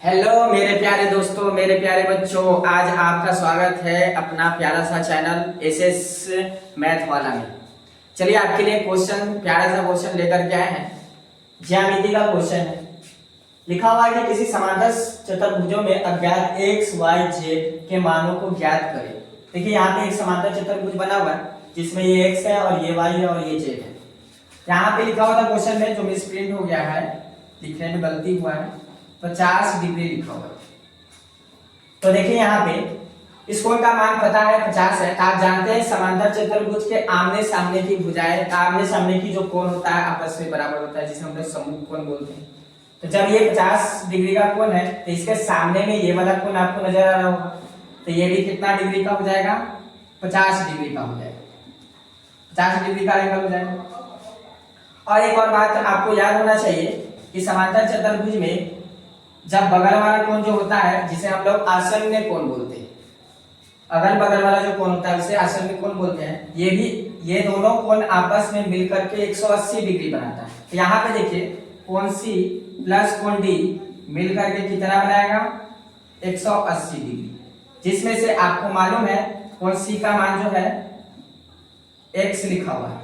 Hello मेरे प्यारे दोस्तों, मेरे प्यारे बच्चों, आज आपका स्वागत है अपना प्यारा सा चैनल एसएस मैथ वाला में। चलिए आपके लिए क्वेश्चन, प्यारा सा क्वेश्चन लेकर के आए हैं। ज्यामिति का क्वेश्चन है। लिखा हुआ है कि किसी समांतर चतुर्भुजों में अज्ञात एक्स वाई जेड के मानों को ज्ञात करें। देखिए यहाँ पे एक समांतर चतुर्भुज बना हुआ है जिसमें ये एक्स है और ये वाई है और ये जेड है। यहाँ पे लिखा हुआ था क्वेश्चन में, जो मिसप्रिंट हो गया है, लिखने में गलती हुआ है, 50 डिग्री लिखा हुआ है। तो देखिए यहाँ पे इस कोण का मान पता है 50 है। आप जानते हैं समांतर चतुर्भुज के आमने सामने की भुजाएं, आमने सामने की जो कोण होता है आपस में बराबर होता है, जिसे हम लोग सम्मुख कोण बोलते हैं। तो जब ये 50 डिग्री का कोण है तो इसके सामने में ये वाला कोण आपको नजर आ रहा होगा, तो ये भी कितना डिग्री का हो जाएगा? 50 डिग्री का हो जाएगा। 50 डिग्री का एंगल हो जाएगा। और एक और बात आपको याद होना चाहिए कि समांतर चतुर्भुज में जब बगल वाला कोण जो होता है, जिसे हम लोग आसन्न कोण बोलते हैं, अगल बगल वाला जो कोण होता है उसे आसन्न कोण बोलते हैं, ये दोनों कोण आपस में मिलकर के 180 डिग्री बनाता है। तो यहाँ पे देखिए कोण सी प्लस कोण डी मिलकर के कितना बनाएगा? 180 डिग्री, जिसमें से आपको मालूम है कोण सी का मान जो है x लिखा हुआ है,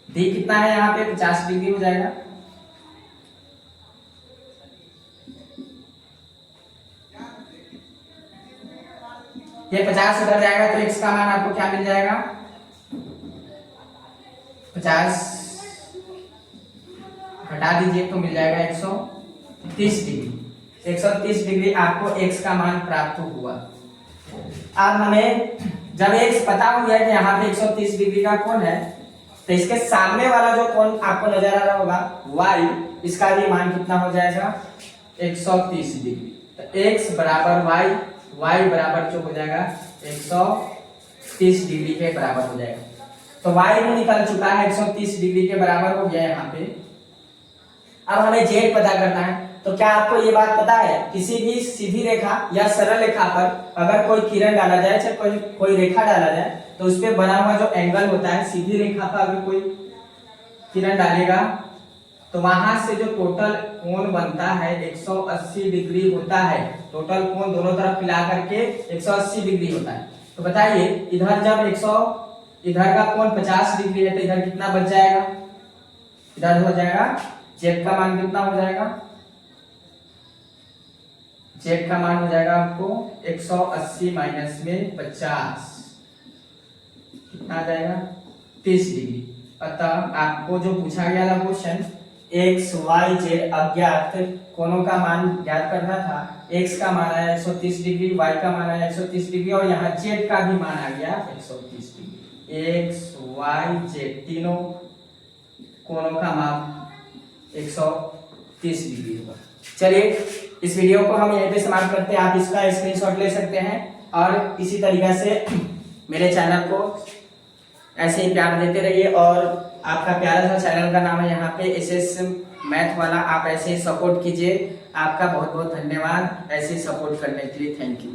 डी कितना है यहाँ पे? 50 डिग्री हो जाएगा। ये 50 उधर जाएगा तो x का मान आपको क्या मिल जाएगा? 50 घटा दीजिए तो मिल जाएगा 130 डिग्री। 130 डिग्री आपको x का मान प्राप्त हुआ। अब हमें जब x पता हो गया कि यहाँ पे 130 डिग्री का कोण है, तो इसके सामने वाला जो कोण आपको नजर आ रहा होगा y, इसका भी मान कितना हो जाएगा? 130 डिग्री। तो x बराबर y बराबर जो हो जाएगा 130 डिग्री के बराबर हो जाएगा। तो y भी निकल चुका है, 130 डिग्री के बराबर हो गया यहाँ पे। अब हमें z पता करना है। तो क्या आपको ये बात पता है, किसी भी सीधी रेखा या सरल रेखा पर अगर कोई किरण डाला जाए, चाहे कोई रेखा डाला जाए, तो उस पे बना हुआ जो एंगल होता है, सीधी रेखा पर अगर कोई किरण डालेगा तो वहां से जो टोटल कोण बनता है 180 डिग्री होता है। टोटल कोण दोनों तरफ मिला करके 180 डिग्री होता है। तो बताइए इधर जब इधर का कोण 50 डिग्री है तो इधर कितना बच जाएगा? इधर हो जाएगा जेड का मान कितना हो जाएगा? जेड का मान हो जाएगा आपको 180 माइनस में 50 कितना आ जाएगा? 30 डिग्री। अतः आपको जो पूछा गया था क्वेश्चन, एक्स वाई जेड अज्ञात कोणों का मान ज्ञात करना था। एक्स का मान आया 130 डिग्री, वाई का मान आया 130 डिग्री और यहाँ जेड का भी मान आ गया 130 डिग्री। एक्स वाई जेड तीनों कोणों का मान 130 डिग्री होगा। चलिए इस वीडियो को हम यहीं पे समाप्त करते हैं। आप इसका स्क्रीनशॉट ले सकते हैं और इसी तरीके से मेरे चैनल को ऐसे ही प्यार देते रहिए। और आपका प्यारा सा चैनल का नाम है यहाँ पे एसएस मैथ वाला। आप ऐसे ही सपोर्ट कीजिए। आपका बहुत बहुत धन्यवाद ऐसे ही सपोर्ट करने के लिए। Thank you.